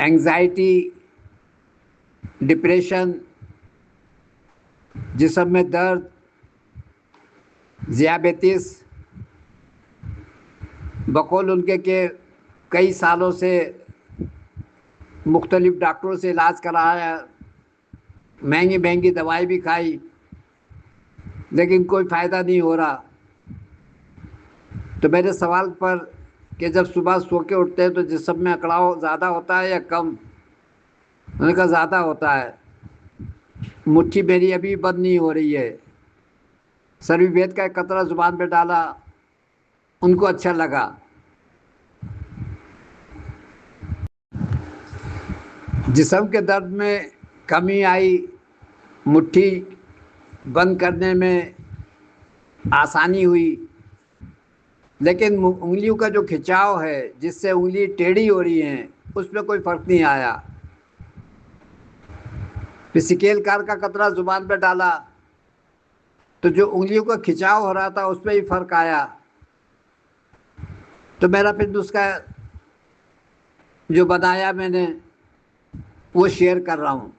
Anxiety, depression, जिस्म में दर्द, ज़ियाबेतिस, बकौल उनके के कई सालों से मुख्तलिफ डॉक्टरों से इलाज कराया, महंगी महंगी दवाई भी खाई, लेकिन कोई फ़ायदा नहीं हो रहा। तो मेरे सवाल पर कि जब सुबह सो के उठते हैं तो जिस्म में अकड़ाव ज़्यादा होता है या कम, उन्होंने कहा ज़्यादा होता है। मुट्ठी मेरी अभी बंद नहीं हो रही है। सर्ववेद का एक कतरा जुबान पे डाला, उनको अच्छा लगा। जिस्म के दर्द में कमी आई, मुट्ठी बंद करने में आसानी हुई, लेकिन उंगलियों का जो खिंचाव है जिससे उंगली टेढ़ी हो रही है उसमें कोई फर्क नहीं आया। फिर सिकेल कार का कतरा जुबान पे डाला तो जो उंगलियों का खिंचाव हो रहा था उसमें ही फर्क आया। तो मेरा फिर नुस्खा जो बताया मैंने वो शेयर कर रहा हूँ।